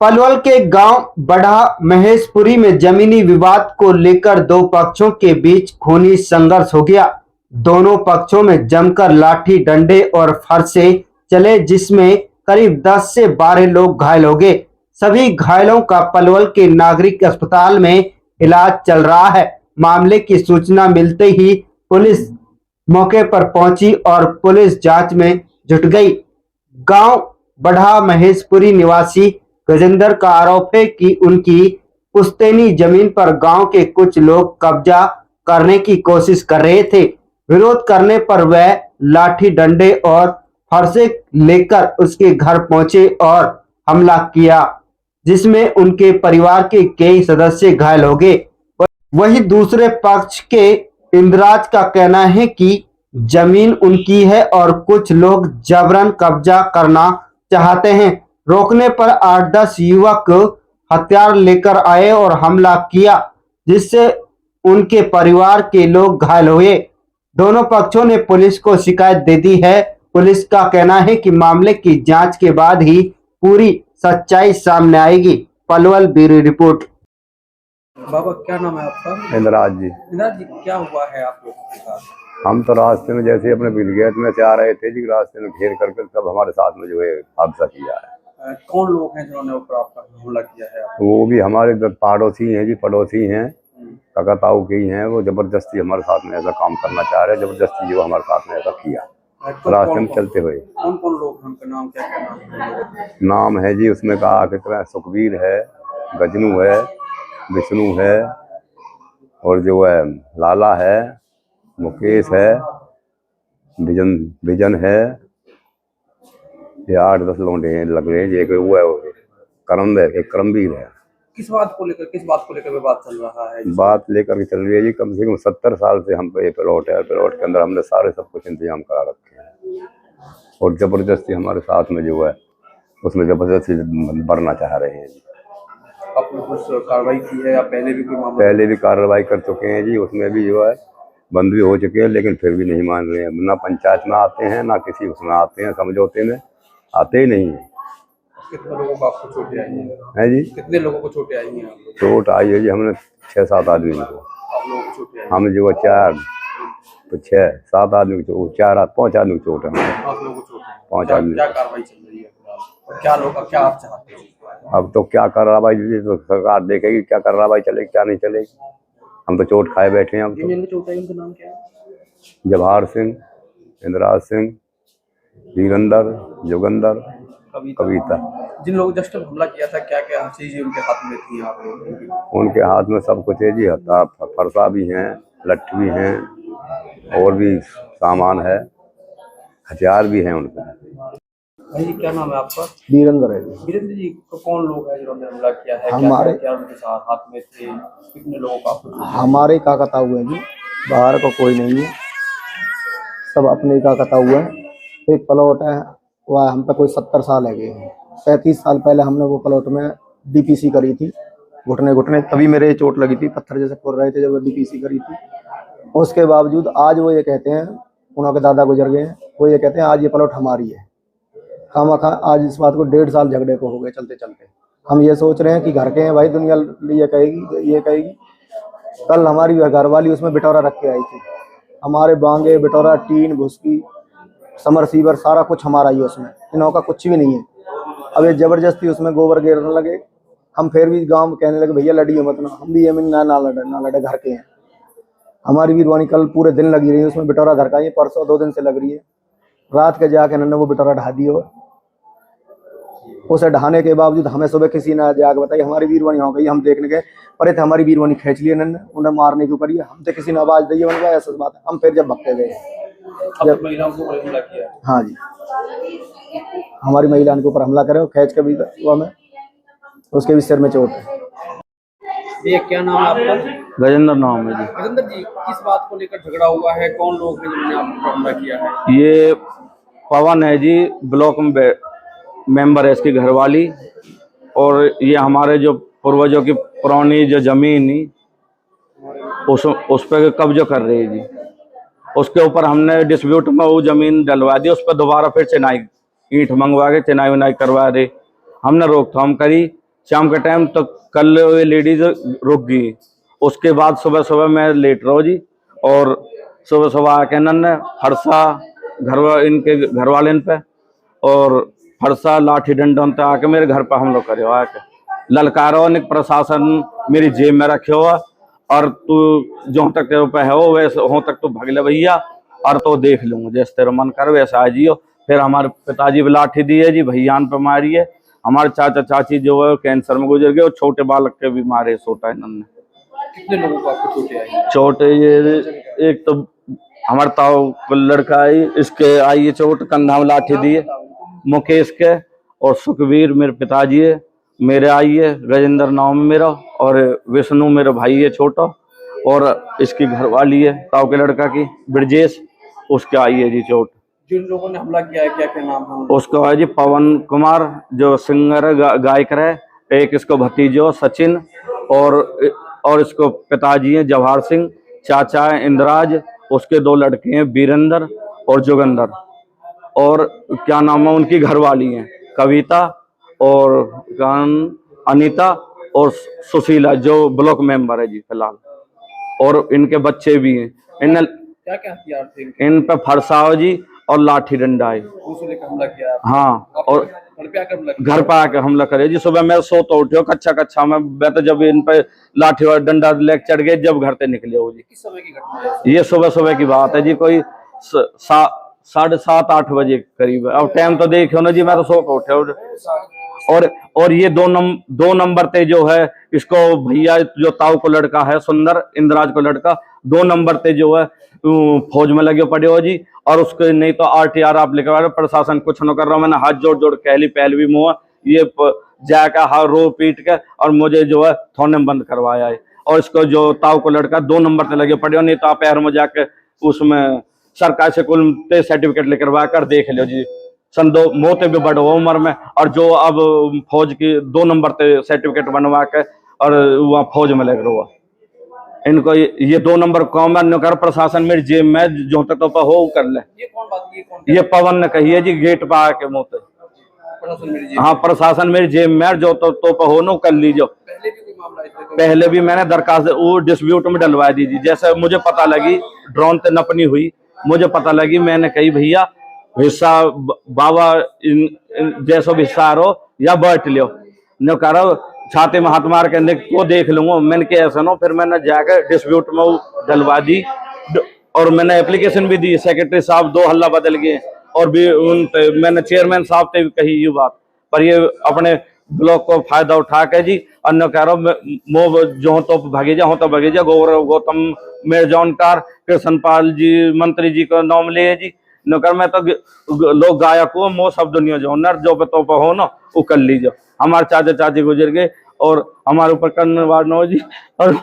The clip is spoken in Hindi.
पलवल के गांव बढ़ा महेशपुरी में जमीनी विवाद को लेकर दो पक्षों के बीच खूनी संघर्ष हो गया। दोनों पक्षों में जमकर लाठी डंडे और फरसे चले, जिसमें करीब 10 से 12 लोग घायल हो गए। सभी घायलों का पलवल के नागरिक अस्पताल में इलाज चल रहा है। मामले की सूचना मिलते ही पुलिस मौके पर पहुंची और पुलिस जांच में जुट गई। गांव बढ़ा महेशपुरी निवासी गजेंद्र का आरोप है कि उनकी पुश्तैनी जमीन पर गांव के कुछ लोग कब्जा करने की कोशिश कर रहे थे। विरोध करने पर वह लाठी डंडे और फरसे लेकर उसके घर पहुंचे और हमला किया, जिसमें उनके परिवार के कई सदस्य घायल हो गए। वहीं दूसरे पक्ष के इंद्राज का कहना है कि जमीन उनकी है और कुछ लोग जबरन कब्जा करना चाहते हैं। रोकने पर 8-10 युवक हथियार लेकर आए और हमला किया, जिससे उनके परिवार के लोग घायल हुए। दोनों पक्षों ने पुलिस को शिकायत दे दी है। पुलिस का कहना है कि मामले की जांच के बाद ही पूरी सच्चाई सामने आएगी। Palwal bureau report. बाबा क्या नाम है आपका? इंद्राज जी। इंद्राज जी, क्या हुआ है आप लोगों के साथ? हम तो रास्ते में जैसे अपने बिलगेट में से आ रहे थे जी, रास्ते में घेर करके तब हमारे साथ में जो है हादसा किया है। कौन लोग हैं जिन्होंने ऊपर आपका हमला किया है? वो भी हमारे पड़ोसी हैं जी, पड़ोसी हैं, काका ताऊ के ही हैं। वो जबरदस्ती हमारे साथ में ऐसा काम करना चाह रहे हैं, जबरदस्ती जो हमारे साथ में ऐसा किया रास्ते में चलते हुए। कौन कौन लोग हैं? उनका नाम क्या है? नाम है जी उसमें कहा कि तरह सुखबीर है, गजनू है, विष्णु है, और जो है लाला है, मुकेश है, विजन है। ये 8-10 लौंडे हैं लग रहे हैं। एक वो है करम है, एक करमवीर है। किस बात को लेकर विवाद चल रहा है? बात लेकर के चल रही है जी, कम से कम 70 साल से हम पे ये प्लॉट है। प्लॉट के अंदर हमने सारे सब कुछ इंतजाम करा रखे हैं और जबरदस्ती हमारे साथ में जो है उसमें जबरदस्ती भरना चाह रहे हैं जी। आपने कुछ कार्रवाई की है या पहले भी कोई मामला? पहले भी कार्रवाई कर चुके हैं जी, उसमें भी जो है बंद भी हो चुके हैं, लेकिन फिर भी नहीं मान रहे हैं। ना पंचायत में आते हैं, ना किसी उसमें आते हैं, समझौते में आते ही नहीं है। कितने लोगों को आपको चोटें आई हैं? है जी, कितने लोगों को चोटें आई हैं? चोट आई है जी, हमने 6-7 आदमी को। आप लोगों को चोटें आई? हम जो 6-7 आदमी को, 5 आदमी को चोट है। आप लोगों को चोटें? 5 आदमी। क्या कार्रवाई चल रही है और क्या आप चाहते हैं? अब तो क्या कार्रवाई तो सरकार देखेगी, क्या कार्रवाई चलेगी क्या नहीं चलेगी। हम तो चोट खाए बैठे हैं। अब तो उनका नाम क्या है? जवाहर सिंह, इंद्राज सिंह, वीरेंद्र, जोगेंद्र, कविता। जिन लोगों ने जस्ट हमला किया था, क्या क्या चीजें उनके हाथ में थी? आप लोगों की? उनके हाथ में सब कुछ है जी, फरसा भी हैं, लठ भी हैं, और भी सामान है, हथियार भी हैं उनके। भाई जी, क्या नाम है आपका? वीरेंद्र है जी। वीरेंद्र जी, तो कौन लोग हैं जिन्होंने हमला किया है? हमारे क्या उनके साथ हाथ में थे? कितने लोगों का आपको? हमारे काका ताऊ है जी, बाहर का कोई नहीं है, सब अपने काका ताऊ है। एक प्लॉट है, वह हम पे कोई 70 साल है गए हैं। 35 साल पहले हमने वो प्लॉट में डीपीसी करी थी, घुटने तभी मेरे चोट लगी थी, पत्थर जैसे फोड़ रहे थे जब डीपीसी करी थी। उसके बावजूद आज वो ये कहते हैं, उनके दादा गुजर गए हैं, वो ये कहते हैं आज ये प्लॉट हमारी है। खामखा आज इस बात को 1.5 साल झगड़े को हो गए चलते चलते। हम ये सोच रहे हैं कि घर के हैं भाई, दुनिया ये कहेगी। कल हमारी घर वाली उसमें बिटौरा रख के आई थी, हमारे बांगे बिटौरा, टीन, भुसकी, समर सीवर सारा कुछ हमारा ही उसमें, इनों का कुछ भी नहीं है। अब ये जबरदस्ती उसमें गोबर गिरने लगे। हम फिर भी गांव में कहने लगे भैया लड़िए मत ना, हम भी ये ना लड़े, घर के हैं। हमारी वीरवानी कल पूरे दिन लगी रही है उसमें, बिटौरा घर का ही परसों 2 दिन से लग रही है। रात के जाके इन्होंने वो बिटौरा ढा दिया। उसे ढहाने के बावजूद हमें सुबह किसी ने जाके बताई हमारी वीरवानी हो गई। हम देखने गए परे थे, हमारी वीरवानी खींच ली इन्होंने, उन्हें मारने की करिए। हम तो किसी ने आवाज दी, ऐसा बात है। हम फिर जब भगते गए, जब महिलाओं को हमला किया? हाँ जी, हमारी महिला के ऊपर हमला करे, खींच के भी हमें, उसके भी सिर में चोट है। ये क्या नाम है आपका? गजेंद्र नाम है जी। गजेंद्र जी, किस बात को लेकर झगड़ा हुआ है? कौन लोग हैं जिन्होंने आपको हमला किया है? ये पवन है जी, ब्लॉक में मेंबर है इसकी घरवाली, और ये हमारे जो पूर्वजों की पुरानी जो जमीन उस पर कब्जा कर रही है जी। उसके ऊपर हमने डिस्प्यूट में वो जमीन डलवा दी, उस पर दोबारा फिर चिनाई ईंट मंगवा के चिनाई विनाई करवा दी। हमने रोकथाम करी, शाम के टाइम तो कल ये लेडीज रुक गई। उसके बाद सुबह सुबह मैं लेट रहा हूँ जी, और सुबह सुबह आके इन्होंने फरसा इनके घर वाले इन पे और फरसा लाठी डंडों पे आके मेरे घर पर हमला करे हो, आके ललकारो ने प्रशासन मेरी जेब में रखे हुआ, और तू जो तक तेरे पे है हो वैसे हो तक तू भगले भैया, और तो देख लूंगा जैसे तेरा मन कर वैसा आ जियो। फिर हमारे पिताजी भी लाठी दी है जी, भैयान पे मारी है। हमारे चाचा चाची जो है कैंसर में गुजर गए, और छोटे बालक के भी मारे सोटा इन्होंने। कितने लोगों को आपको चोटें आई? चोट ये एक तो हमारे ताऊ को लड़का आई, इसके आई है चोट, कंधा में लाठी दी है मुकेश के, और सुखवीर मेरे पिताजी है, मेरे आई है गजेंद्र नाम मेरा, और विष्णु मेरा भाई है छोटा, और इसकी घरवाली है ताऊ के लड़का की ब्रजेश, उसके आई है जी चोट। जिन लोगों ने हमला किया है क्या क्या नाम है उनका? उसका है जी पवन कुमार जो सिंगर है, गायक है, एक इसको भतीजो सचिन, और इसको पिताजी हैं जवाहर सिंह, चाचा है इंद्राज, उसके दो लड़के हैं वीरेंद्र और जोगेंद्र, और क्या नाम है उनकी घरवाली हैं कविता और अनीता और सुशीला जो ब्लॉक मेंबर है जी फिलहाल, और इनके बच्चे भी हैं। क्या क्या हथियार थे इनके? इन पे फरसाओ जी और लाठी डंडा है। उसे लेकर हमला किया आपने? हाँ, और घर पे आकर हमला किया? घर पर आके हमला करे जी। सुबह मैं सो तो उठे कच्चा मैं तो जब इन पे लाठी और डंडा लेके चढ़ गए, जब घर से निकले हो जी। किस समय की घटना है? ये सुबह सुबह की बात है जी, कोई 7:30-8 बजे करीब है। अब टाइम तो देखो ना जी, मैं तो सो के उठे। और ये दो नंबर पे जो है इसको भैया जो ताऊ को लड़का है सुंदर इंद्राज को लड़का, 2 नंबर पे जो है फौज में लगे पड़े हो जी, और उसके नहीं तो RTR आप लेकर आ रहे, प्रशासन कुछ न कर रहा। मैंने हाथ जोड़ जोड़ कहली पहल भी मुँह ये जाकर हाँ रो पीट के और मुझे जो है थाने में बंद करवाया है, और इसको जो ताऊ को लड़का 2 नंबर पे लगे पड़े हो, नहीं तो आप पैर में जाके उसमें सरकार से कुल सर्टिफिकेट लेकर कर देख लो जी। सन 2 मोते भी बड़े हो उम्र में, और जो अब फौज की 2 नंबर पे सर्टिफिकेट बनवा के और वहाँ फौज में लग रहा। इनको ये 2 नंबर कौन कर प्रशासन मेरी जेब में जो तक तो हो कर ले। ये कौन बात की? कौन? ये पवन ने कही है जी गेट पे आके मोते। प्रशासन मेरी जेब? हाँ, प्रशासन मेरी जेब में जो तो हो नो कर लीजिए। पहले भी कोई मामला ऐसा? पहले भी मैंने दरखास्त वो डिस्प्यूट में डलवा दी थी। जैसे मुझे पता लगी ड्रोन से नपनी हुई, मुझे पता लगी, मैंने कही भैया हिस्सा बाबा जैसो भी हिस्सा रो या बैठ लियो न करो, छाते में हाथ मार के को देख लूंगा। मैंने कहा ऐसा ना, फिर मैंने जाकर डिस्प्यूट में डलवा दी, और मैंने एप्लीकेशन भी दी। सेक्रेटरी साहब 2 हल्ला बदल गए, और भी मैंने चेयरमैन साहब से भी कही ये बात, पर ये अपने ब्लॉक को फायदा उठा के जी अन्य कह रहा मो जो तो भगीजा हो तो भगीजा गौतम मेरजौनकार कृष्णपाल जी मंत्री जी का नाम लिए जी नौकर में तो लोग गायक हो मो सब दुनिया जो नर जो तो हो ना वो कर लीजिए। हमारे चाचा चाची गुजर गए और हमारे ऊपर करने वाले जी और